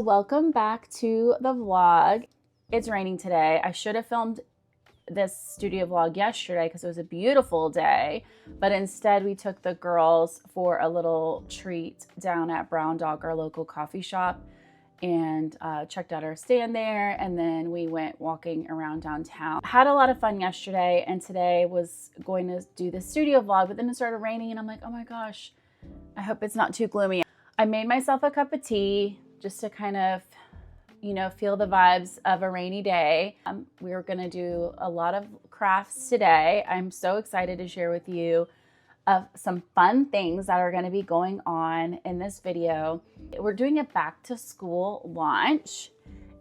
welcome back to the vlog. It's raining today. I should have filmed this studio vlog yesterday because it was a beautiful day, but instead we took the girls for a little treat down at Brown Dog, our local coffee shop, and checked out our stand there, and then we went walking around downtown. Had a lot of fun yesterday, and today was going to do the studio vlog, but then it started raining and I'm like, oh my gosh, I hope it's not too gloomy. I made myself a cup of tea just to kind of, you know, feel the vibes of a rainy day. We were gonna do a lot of crafts today. I'm so excited to share with you some fun things that are gonna be going on in this video. We're doing a back to school launch,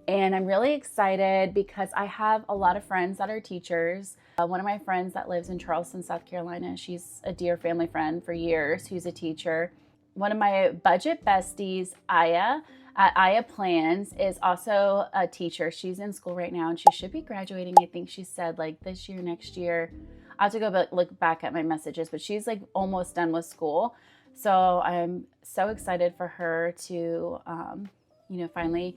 and I'm really excited because I have a lot of friends that are teachers. One of my friends that lives in Charleston, South Carolina, she's a dear family friend for years, who's a teacher. One of my budget besties, Aya, at AyaPlans, is also a teacher. She's in school right now and she should be graduating, I think she said, like this year, next year. I have to go look back at my messages, but she's like almost done with school. So I'm so excited for her to, you know, finally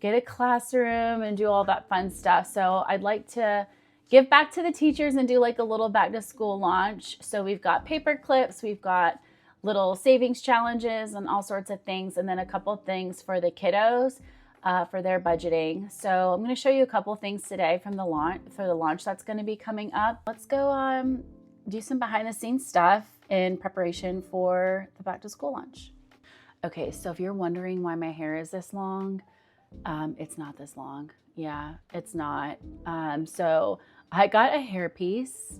get a classroom and do all that fun stuff. So I'd like to give back to the teachers and do like a little back to school launch. So we've got paper clips, we've got little savings challenges and all sorts of things, and then a couple things for the kiddos for their budgeting. So I'm going to show you a couple things today from the launch that's going to be coming up. Let's go do some behind the scenes stuff in preparation for the back to school launch. Okay, so if you're wondering why my hair is this long, it's not this long. Yeah, it's not. So I got a hairpiece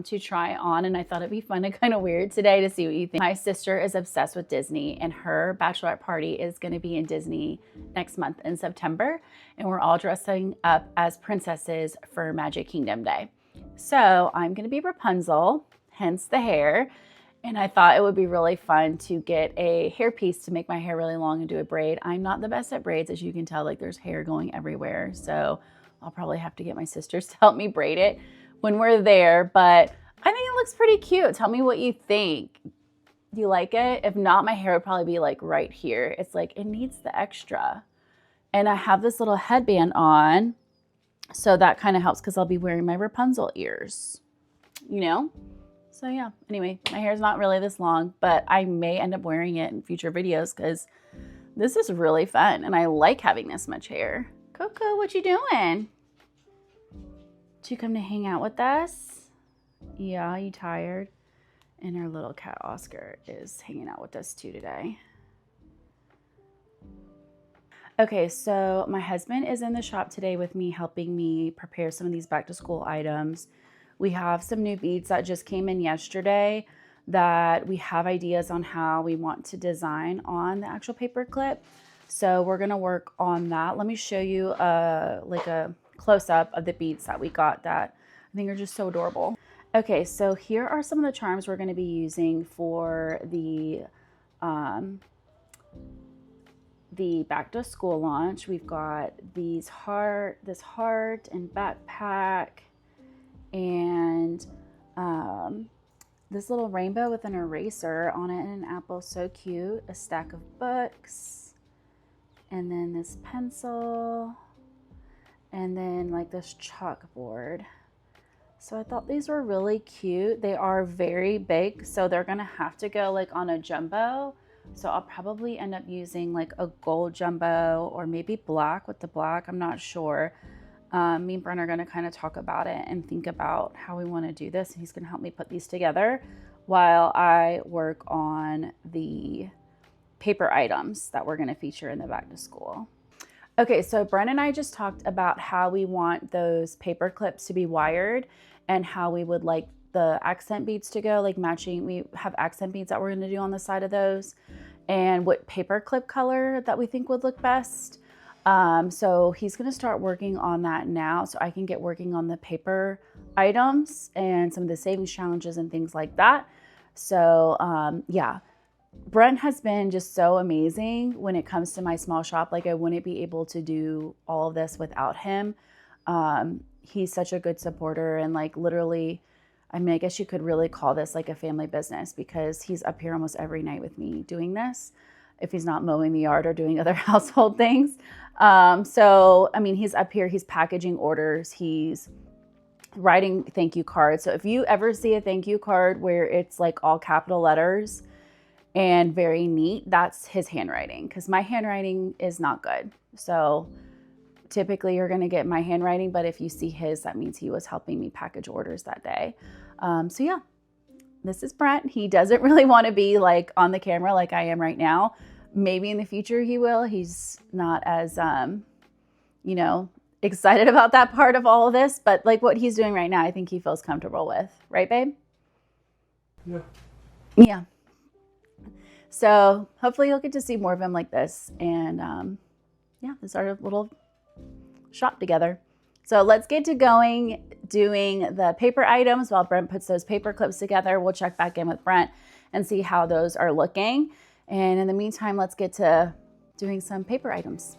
to try on, and I thought it'd be fun and kind of weird today to see what you think. My sister is obsessed with Disney, and her bachelorette party is going to be in Disney next month in September, and we're all dressing up as princesses for Magic Kingdom Day. So I'm going to be Rapunzel, hence the hair, and I thought it would be really fun to get a hairpiece to make my hair really long and do a braid. I'm not the best at braids, as you can tell, like there's hair going everywhere, so I'll probably have to get my sisters to help me braid it when we're there, but I think it looks pretty cute. Tell me what you think. Do you like it? If not, my hair would probably be like right here. It's like, it needs the extra. And I have this little headband on, so that kind of helps because I'll be wearing my Rapunzel ears, you know? So yeah, anyway, my hair's not really this long, but I may end up wearing it in future videos because this is really fun and I like having this much hair. Koko, what you doing? Did you come to hang out with us? Yeah, you tired? And our little cat Oscar is hanging out with us too today. Okay, so my husband is in the shop today with me, helping me prepare some of these back to school items. We have some new beads that just came in yesterday that we have ideas on how we want to design on the actual paper clip. So we're gonna work on that. Let me show you like a close-up of the beads that we got that I think are just so adorable. Okay, so here are some of the charms we're going to be using for the back to school launch. We've got this heart and backpack, and this little rainbow with an eraser on it and an apple, so cute. A stack of books, and then this pencil, and then like this chalkboard. So I thought these were really cute. They are very big, so they're gonna have to go like on a jumbo. So I'll probably end up using like a gold jumbo or maybe black with the black, I'm not sure. Me and Brent are gonna kind of talk about it and think about how we wanna do this. He's gonna help me put these together while I work on the paper items that we're gonna feature in the back to school. Okay, so Brent and I just talked about how we want those paper clips to be wired and how we would like the accent beads to go, like matching. We have accent beads that we're gonna do on the side of those, and what paper clip color that we think would look best. So he's gonna start working on that now so I can get working on the paper items and some of the savings challenges and things like that. So yeah. Brent has been just so amazing when it comes to my small shop. Like I wouldn't be able to do all of this without him. He's such a good supporter, and like literally, I mean, I guess you could really call this like a family business because he's up here almost every night with me doing this. if he's not mowing the yard or doing other household things. So, I mean, he's up here, he's packaging orders, he's writing thank you cards. So if you ever see a thank you card where it's like all capital letters and very neat, that's his handwriting, because my handwriting is not good. So typically you're going to get my handwriting, but if you see his, that means he was helping me package orders that day. So yeah, this is Brent. He doesn't really want to be like on the camera like I am right now. Maybe in the future he will. He's not as, you know, excited about that part of all of this, but like what he's doing right now, I think he feels comfortable with. Right, babe? Yeah. Yeah. So hopefully you'll get to see more of him like this. And yeah, this is our little shop together. So let's get to going doing the paper items while Brent puts those paper clips together. We'll check back in with Brent and see how those are looking. And in the meantime, let's get to doing some paper items.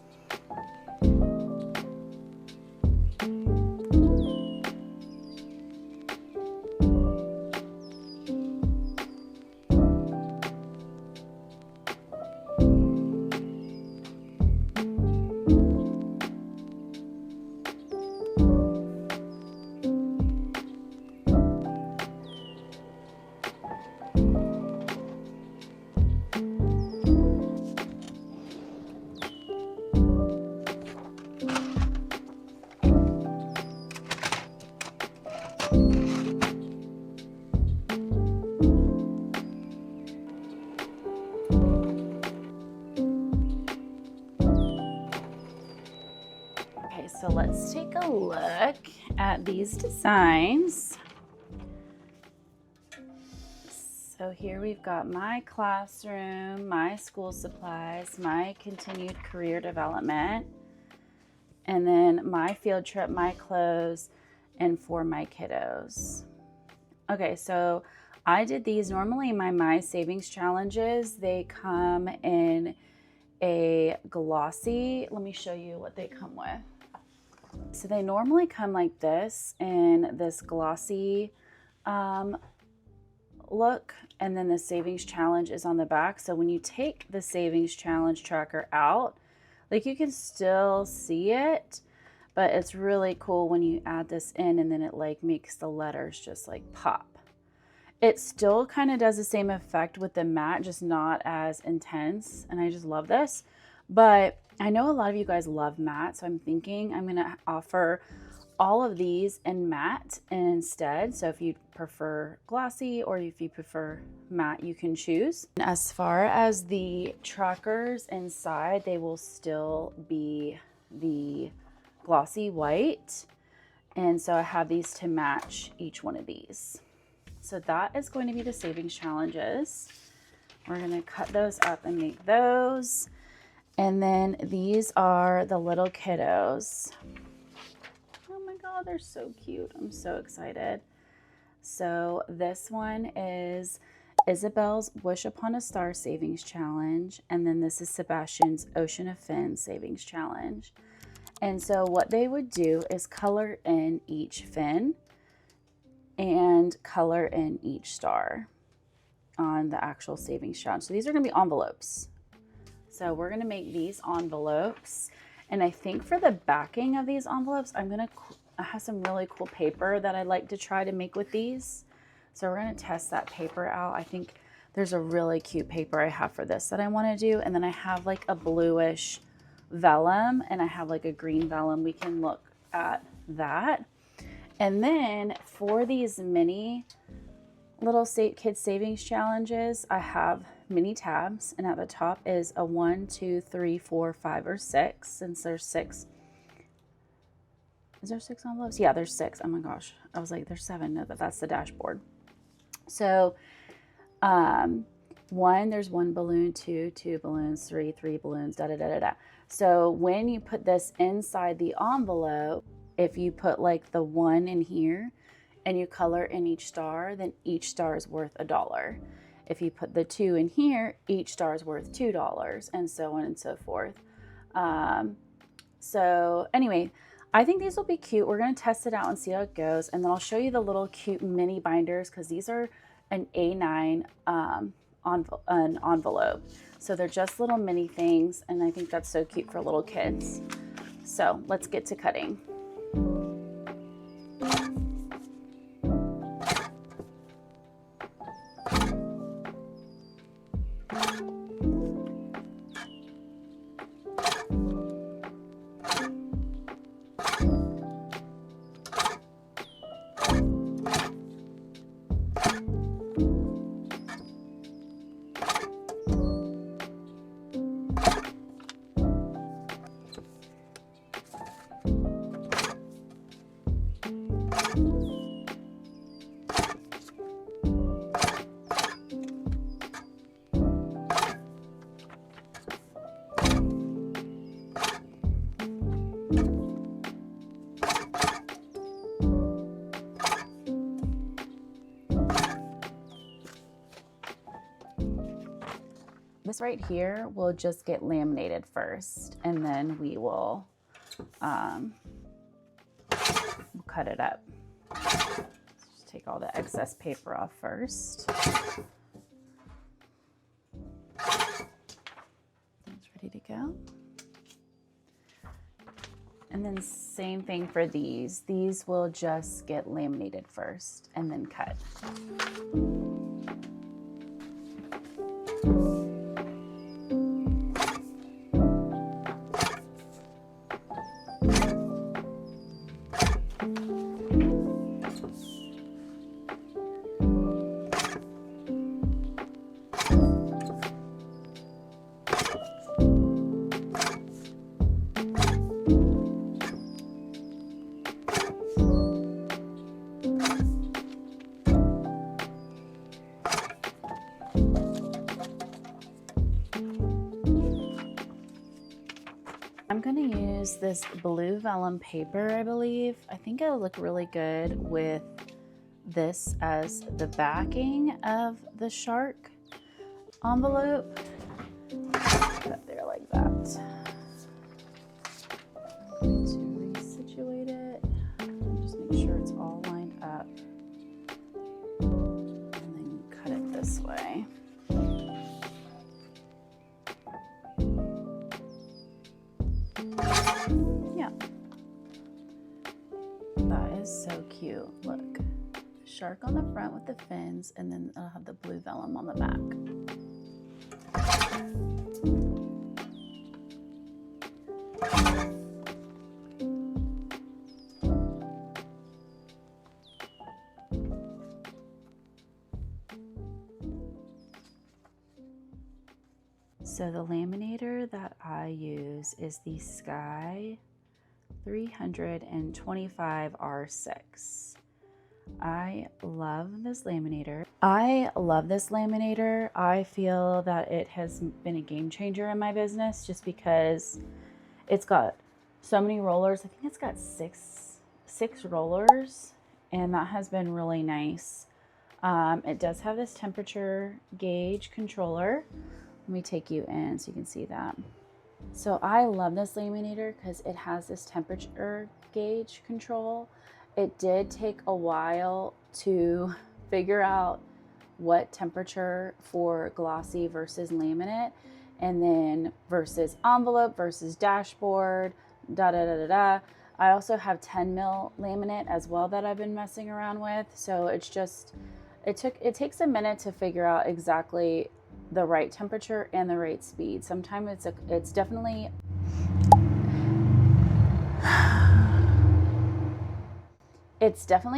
So let's take a look at these designs. So here we've got my classroom, my school supplies, my continued career development, and then my field trip, my clothes, and for my kiddos. Okay, so I did these normally in my savings challenges. They come in a glossy, let me show you what they come with. So they normally come like this in this glossy look, and then the savings challenge is on the back. So when you take the savings challenge tracker out, like you can still see it, but it's really cool when you add this in and then it like makes the letters just like pop. It still kind of does the same effect with the matte, just not as intense, and I just love this. But I know a lot of you guys love matte, so I'm thinking I'm gonna offer all of these in matte instead. So if you prefer glossy or if you prefer matte, you can choose. And as far as the trackers inside, they will still be the glossy white. And so I have these to match each one of these. So that is going to be the savings challenges. We're gonna cut those up and make those. And then these are the little kiddos. Oh my God, they're so cute. I'm so excited. So this one is Isabel's Wish Upon a Star Savings Challenge. And then this is Sebastian's Ocean of Fins Savings Challenge. And so what they would do is color in each fin and color in each star on the actual savings challenge. So these are gonna be envelopes. So we're gonna make these envelopes. And I think for the backing of these envelopes, I have some really cool paper that I like to try to make with these. So we're gonna test that paper out. I think there's a really cute paper I have for this that I wanna do. And then I have like a bluish vellum and I have like a green vellum. We can look at that. And then for these mini little kids savings challenges, I have mini tabs, and at the top is a 1, 2, 3, 4, 5, or 6. Since there's 6, is there 6 envelopes? Yeah, there's 6. Oh my gosh, I was like, there's 7. No, that's the dashboard. So 1, there's 1 balloon, 2, 2 balloons, 3, 3 balloons, da da da da da. So when you put this inside the envelope, if you put like the 1 in here and you color in each star, then each star is worth $1. If you put the 2 in here, each star is worth $2, and so on and so forth. So anyway, I think these will be cute. We're going to test it out and see how it goes. And then I'll show you the little cute mini binders, because these are an A9 an envelope. So they're just little mini things, and I think that's so cute for little kids. So let's get to cutting. This right here will just get laminated first, and then we will cut it up. Just take all the excess paper off first. It's ready to go. And then same thing for these. These will just get laminated first and then cut. I'm gonna use this blue vellum paper, I believe. I think it'll look really good with this as the backing of the shark envelope. Put it there like that. I'm going to resituate it and just make sure it's all lined up. And then cut it this way. Yeah, that is so cute. Look, shark on the front with the fins, and then I'll have the blue vellum on the back. So the laminator that I use is the Sky 325 R6. I love this laminator. I feel that it has been a game changer in my business just because it's got so many rollers. I think it's got six rollers, and that has been really nice. It does have this temperature gauge controller. Let me take you in so you can see that. So I love this laminator because it has this temperature gauge control. It did take a while to figure out what temperature for glossy versus laminate, and then versus envelope versus dashboard, I also have 10 mil laminate as well that I've been messing around with. So it's just, it takes a minute to figure out exactly the right temperature and the right speed. Sometimes it's definitely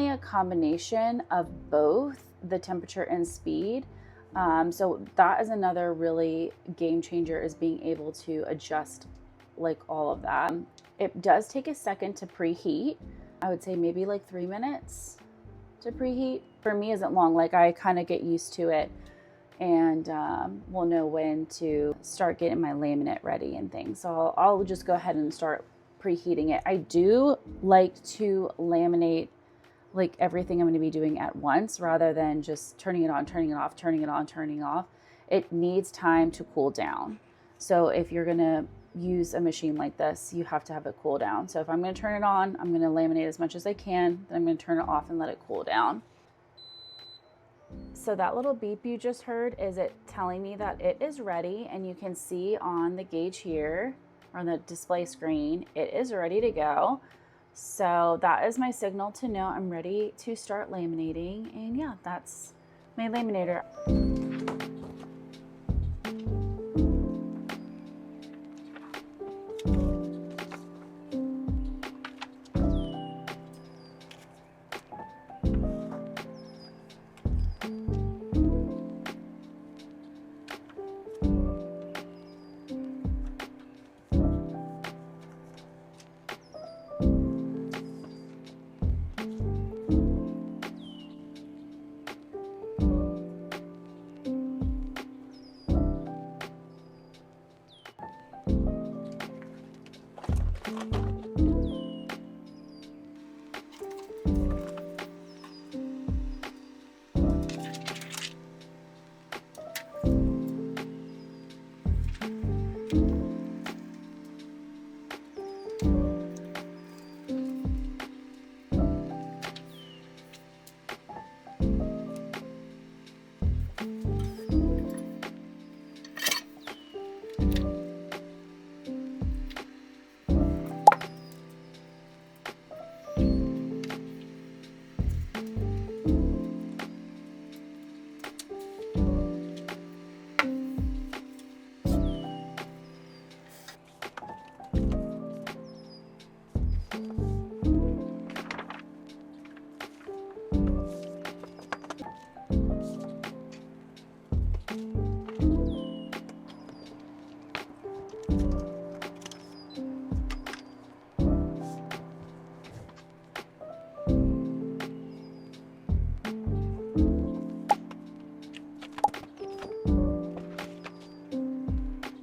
a combination of both the temperature and speed. So that is another really game changer, is being able to adjust like all of that. It does take a second to preheat. I would say maybe like 3 minutes to preheat. For me, isn't long. Like I kind of get used to it, and we'll know when to start getting my laminate ready and things. So I'll just go ahead and start preheating it. I do like to laminate like everything I'm going to be doing at once rather than just turning it on, turning it off, turning it on, turning off. It needs time to cool down. So if you're going to use a machine like this, you have to have it cool down. So if I'm going to turn it on, I'm going to laminate as much as I can, then I'm going to turn it off and let it cool down. So that little beep you just heard is it telling me that it is ready, and you can see on the gauge here, or on the display screen, it is ready to go. So that is my signal to know I'm ready to start laminating. And yeah, that's my laminator.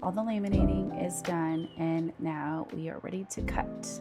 All the laminating is done, and now we are ready to cut.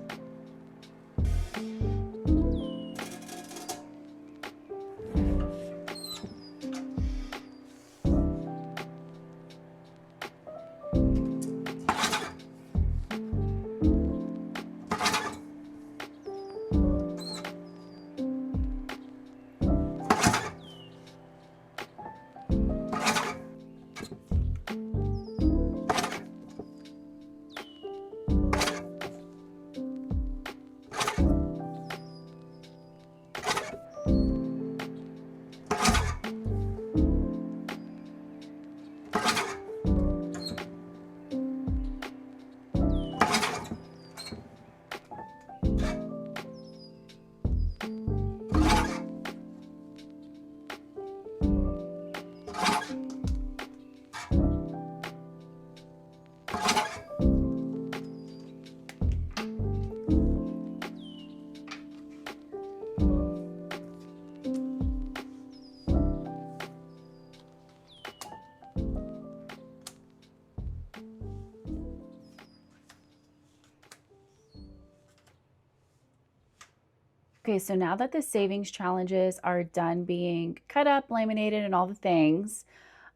Okay, so now that the savings challenges are done being cut up, laminated, and all the things,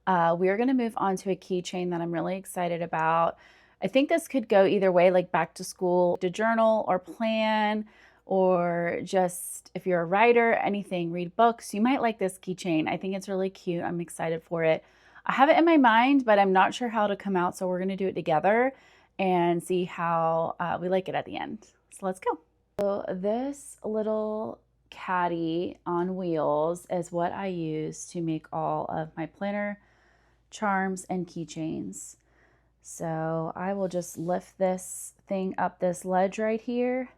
we are going to move on to a keychain that I'm really excited about. I think this could go either way, like back to school, to journal or plan, or just if you're a writer, anything, read books, you might like this keychain. I think it's really cute. I'm excited for it. I have it in my mind, but I'm not sure how to come out, so we're going to do it together and see how we like it at the end. So let's go. So this little caddy on wheels is what I use to make all of my planner charms and keychains. So I will just lift this thing up this ledge right here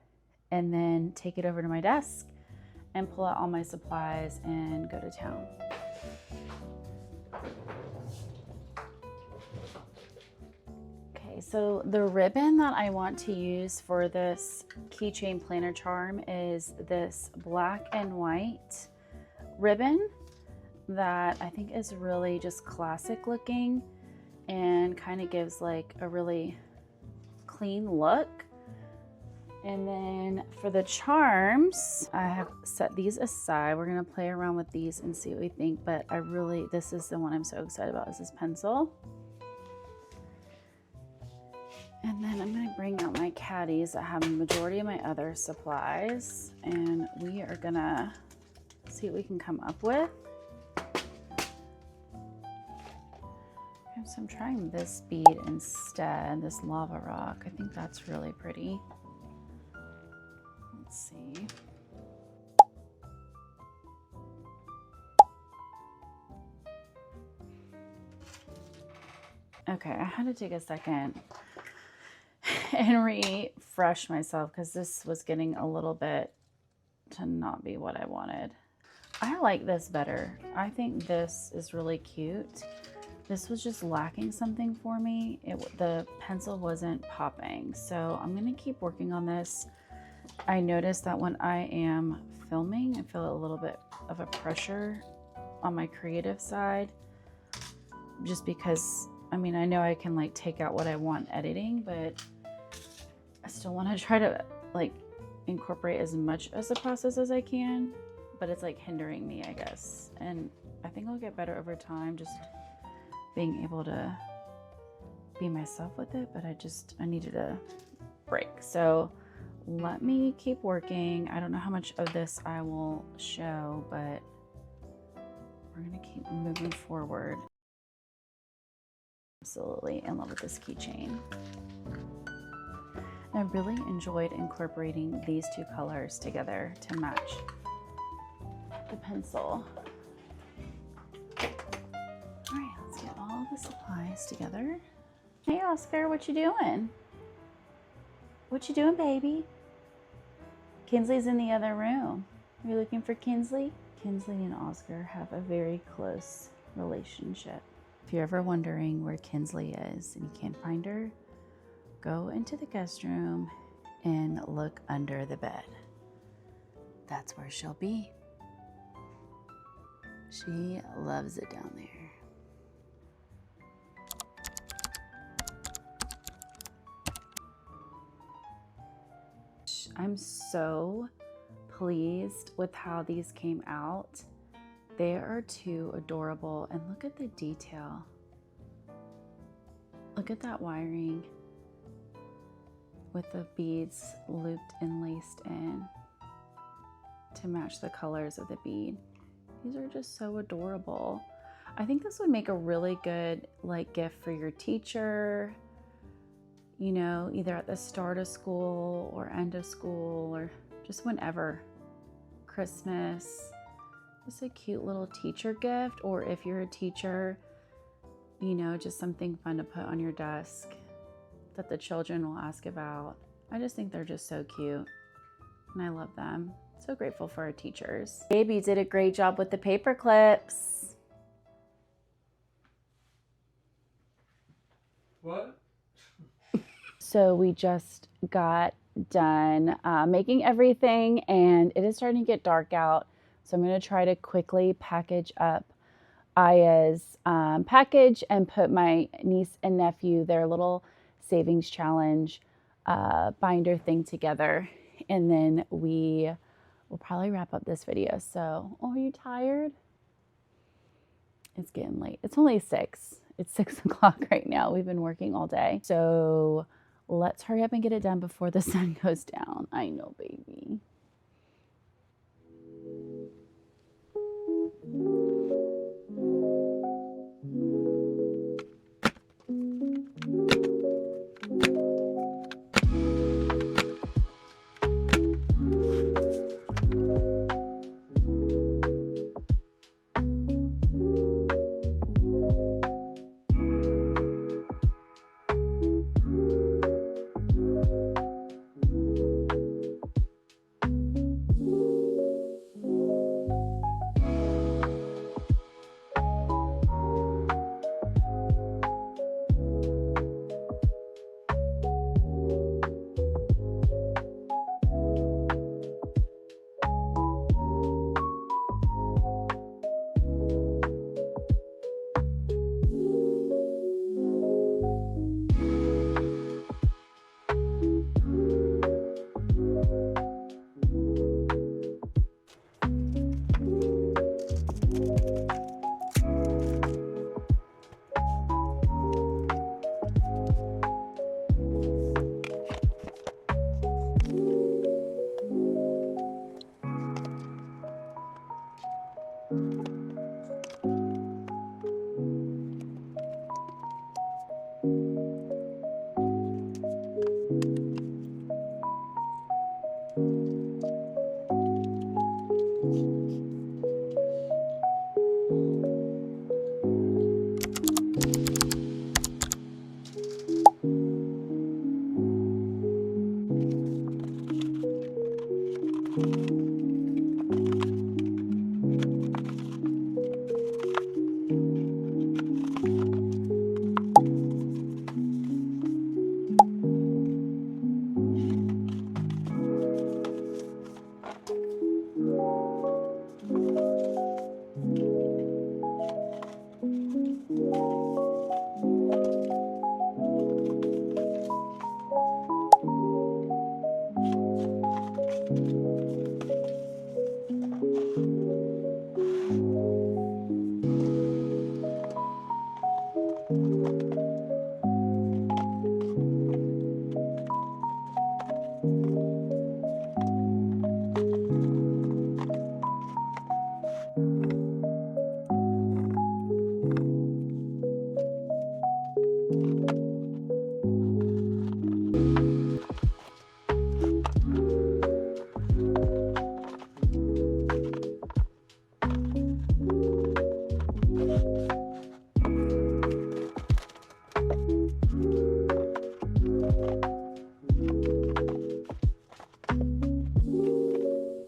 and then take it over to my desk and pull out all my supplies and go to town. So the ribbon that I want to use for this keychain planner charm is this black and white ribbon that I think is really just classic looking and kind of gives like a really clean look. And then for the charms, I have set these aside. We're gonna play around with these and see what we think, but this is the one I'm so excited about, is this pencil. And then I'm gonna bring out my caddies that have the majority of my other supplies, and we are gonna see what we can come up with. So I'm trying this bead instead, this lava rock. I think that's really pretty. Let's see. Okay, I had to take a second and refresh myself because this was getting a little bit to not be what I wanted. I like this better. I think this is really cute. This was just lacking something for me. The pencil wasn't popping. So I'm gonna keep working on this. I noticed that when I am filming, I feel a little bit of a pressure on my creative side, just because, I mean, I know I can like take out what I want editing, but I still want to try to like incorporate as much as the process as I can, but it's like hindering me, I guess. And I think I'll get better over time, just being able to be myself with it, but I needed a break. So let me keep working. I don't know how much of this I will show, but we're gonna keep moving forward. Absolutely in love with this keychain. I really enjoyed incorporating these two colors together to match the pencil. All right, let's get all the supplies together. Hey Oscar, what you doing? What you doing, baby? Kinsley's in the other room. Are you looking for Kinsley? Kinsley and Oscar have a very close relationship. If you're ever wondering where Kinsley is and you can't find her, go into the guest room and look under the bed. That's where she'll be. She loves it down there. I'm so pleased with how these came out. They are too adorable, and look at the detail. Look at that wiring with the beads looped and laced in to match the colors of the bead. These are just so adorable. I think this would make a really good like gift for your teacher, you know, either at the start of school or end of school or just whenever. Christmas. Just a cute little teacher gift, or if you're a teacher, you know, just something fun to put on your desk that the children will ask about. I just think they're just so cute and I love them. So grateful for our teachers. Baby did a great job with the paper clips. What? So we just got done making everything, and it is starting to get dark out. So I'm going to try to quickly package up Aya's package and put my niece and nephew, their little savings challenge binder thing together. And then we will probably wrap up this video. So, oh, are you tired? It's getting late. It's only 6. It's 6 o'clock right now. We've been working all day. So let's hurry up and get it done before the sun goes down. I know, baby.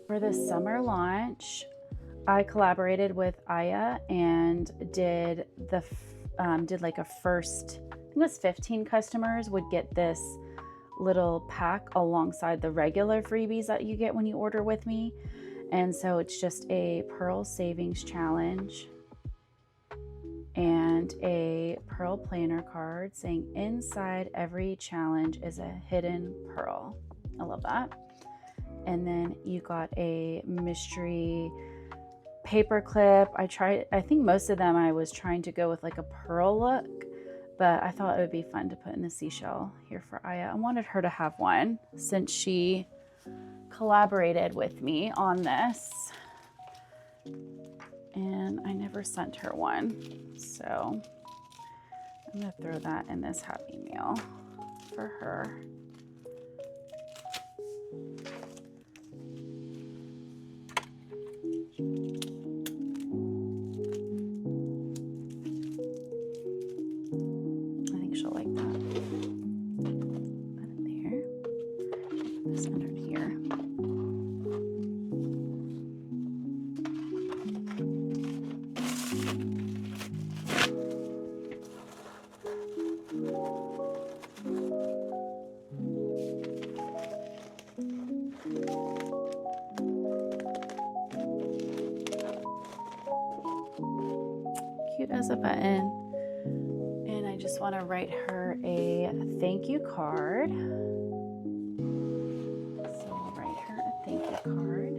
For the summer launch, I collaborated with Aya and did like a first, I think it was 15 customers would get this little pack alongside the regular freebies that you get when you order with me. And so it's just a pearl savings challenge and a pearl planner card saying inside every challenge is a hidden pearl. I love that. And then you got a mystery paper clip. I think most of them I was trying to go with like a pearl look, but I thought it would be fun to put in the seashell here for Aya. I wanted her to have one since she collaborated with me on this. And I never sent her one. So I'm gonna throw that in this Happy Meal for her. I think she'll like that. Put it there. Put this under here. Cute as a button. And I just want to write her a thank you card. So I'll write her a thank you card.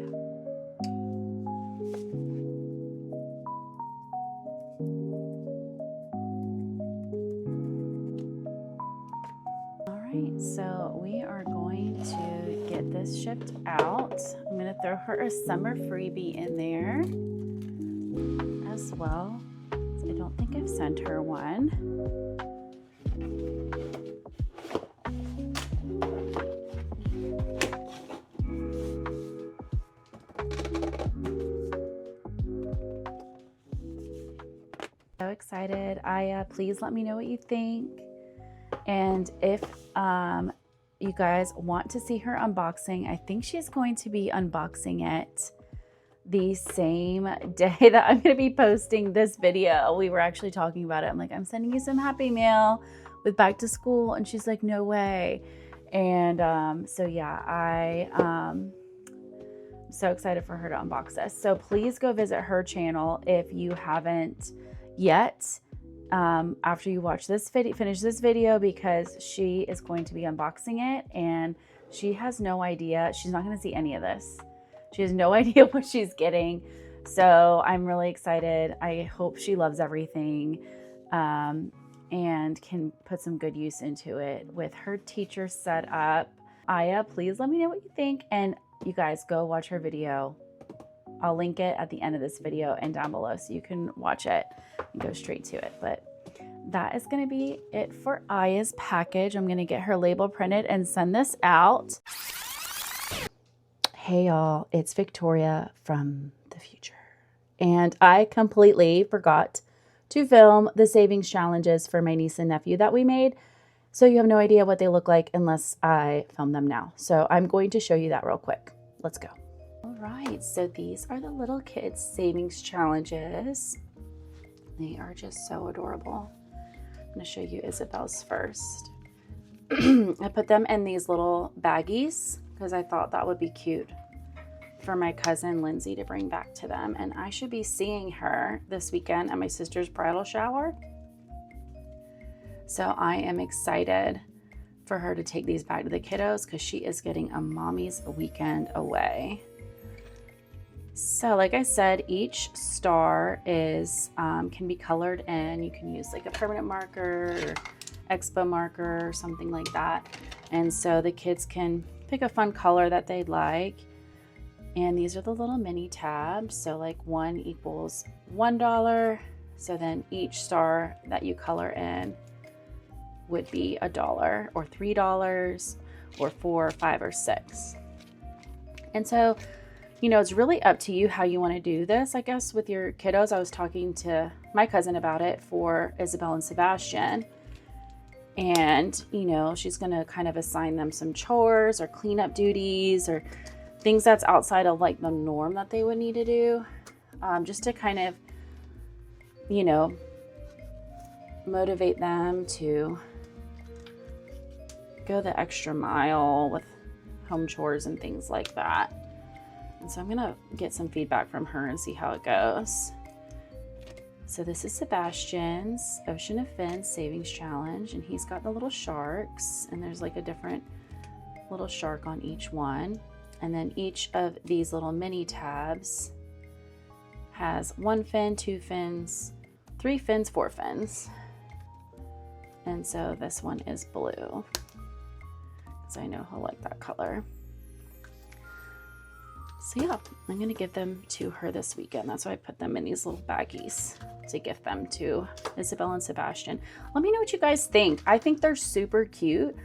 All right, so we are going to get this shipped out. I'm going to throw her a summer freebie in there as well. I don't think I've sent her one. So excited. Aya, please let me know what you think. And if you guys want to see her unboxing, I think she's going to be unboxing it the same day that I'm going to be posting this video. We were actually talking about it. I'm like, I'm sending you some Happy Mail with back to school. And she's like, no way. And so yeah, I'm so excited for her to unbox this. So please go visit her channel if you haven't yet. After you watch this video, finish this video, because she is going to be unboxing it and she has no idea. She's not going to see any of this. She has no idea what she's getting. So I'm really excited. I hope she loves everything and can put some good use into it with her teacher set up. Aya, please let me know what you think. And you guys go watch her video. I'll link it at the end of this video and down below so you can watch it and go straight to it. But that is going to be it for Aya's package. I'm going to get her label printed and send this out. Hey y'all, it's Victoria from the future. And I completely forgot to film the savings challenges for my niece and nephew that we made. So you have no idea what they look like unless I film them now. So I'm going to show you that real quick. Let's go. All right, so these are the little kids savings challenges. They are just so adorable. I'm going to show you Isabel's first. I put them in these little baggies because I thought that would be cute for my cousin Lindsay to bring back to them. And I should be seeing her this weekend at my sister's bridal shower. So I am excited for her to take these back to the kiddos because she is getting a mommy's weekend away. So like I said, each star is can be colored in. You can use like a permanent marker or expo marker or something like that. And so the kids can pick a fun color that they'd like. And these are the little mini tabs. So like 1 equals $1. So then each star that you color in would be $1 or $3 or $4, $5, or $6. And so, you know, it's really up to you how you want to do this, I guess, with your kiddos. I was talking to my cousin about it for Isabel and Sebastian. And, you know, she's going to kind of assign them some chores or cleanup duties or things that's outside of like the norm that they would need to do, just to kind of, you know, motivate them to go the extra mile with home chores and things like that. And so I'm gonna get some feedback from her and see how it goes. So this is Sebastian's Ocean of Fins Savings Challenge, and he's got the little sharks, and there's like a different little shark on each one. And then each of these little mini tabs has 1 fin, 2 fins, 3 fins, 4 fins. And so this one is blue, because I know he'll like that color. So yeah, I'm gonna give them to her this weekend. That's why I put them in these little baggies to gift them to Isabel and Sebastian. Let me know what you guys think. I think they're super cute.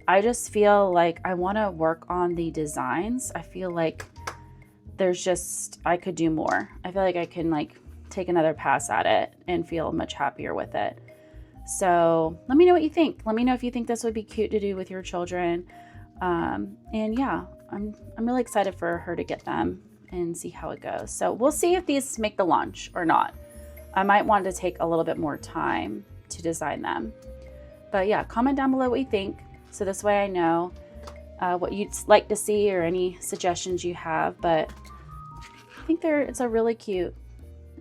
I just feel like I wanna work on the designs. I feel like I could do more. I feel like I can like take another pass at it and feel much happier with it. So let me know what you think. Let me know if you think this would be cute to do with your children. And yeah, I'm really excited for her to get them and see how it goes. So we'll see if these make the launch or not. I might want to take a little bit more time to design them. But yeah, comment down below what you think. So this way I know what you'd like to see or any suggestions you have. But I think they're really cute.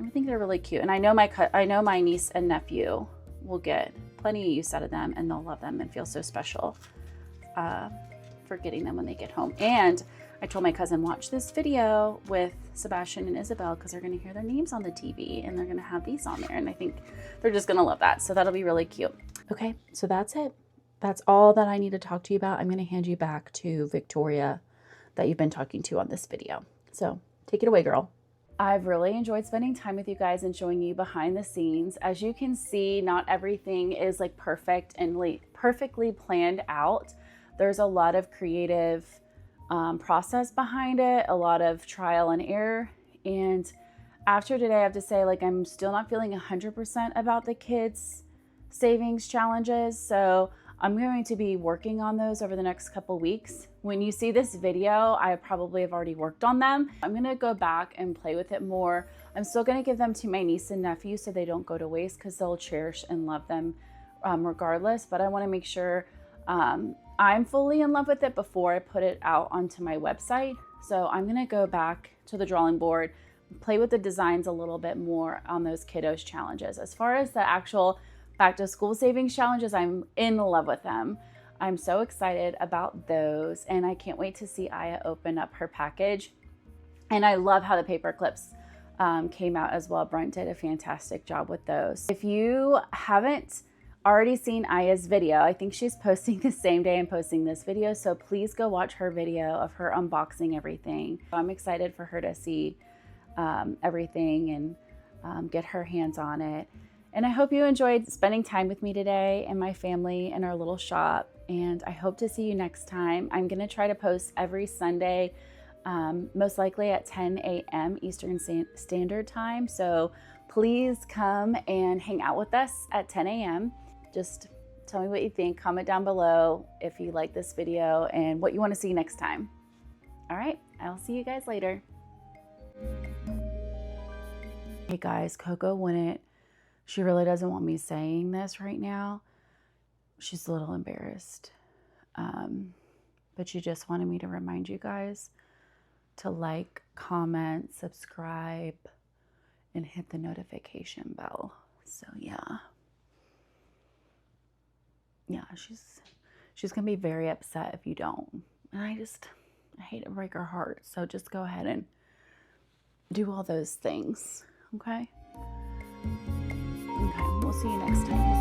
And I know my niece and nephew will get plenty of use out of them, and they'll love them and feel so special for getting them when they get home. And I told my cousin, watch this video with Sebastian and Isabel, because they're going to hear their names on the TV and they're going to have these on there. And I think they're just going to love that. So that'll be really cute. Okay, so that's it. That's all that I need to talk to you about. I'm going to hand you back to Victoria that you've been talking to on this video. So take it away, girl. I've really enjoyed spending time with you guys and showing you behind the scenes. As you can see, not everything is like perfect and like perfectly planned out. There's a lot of creative process behind it, a lot of trial and error. And after today, I have to say, like, I'm still not feeling 100% about the kids' savings challenges. So I'm going to be working on those over the next couple weeks. When you see this video, I probably have already worked on them. I'm going to go back and play with it more. I'm still going to give them to my niece and nephew so they don't go to waste, because they'll cherish and love them regardless. But I want to make sure I'm fully in love with it before I put it out onto my website. So I'm going to go back to the drawing board, play with the designs a little bit more on those kiddos challenges. As far as the actual back to school savings challenges, I'm in love with them. I'm so excited about those, and I can't wait to see Aya open up her package. And I love how the paper clips came out as well. Brent did a fantastic job with those. If you haven't already seen Aya's video, I think she's posting the same day I'm posting this video, so please go watch her video of her unboxing everything. I'm excited for her to see everything and get her hands on it. And I hope you enjoyed spending time with me today and my family in our little shop. And I hope to see you next time. I'm going to try to post every Sunday, most likely at 10 a.m. Eastern Standard Time. So please come and hang out with us at 10 a.m. Just tell me what you think. Comment down below if you like this video and what you want to see next time. All right, I'll see you guys later. Hey guys, Koko wouldn't. She really doesn't want me saying this right now. She's a little embarrassed. But she just wanted me to remind you guys to like, comment, subscribe, and hit the notification bell. So yeah. Yeah, she's gonna be very upset if you don't. And I hate to break her heart. So just go ahead and do all those things. Okay? Okay, we'll see you next time.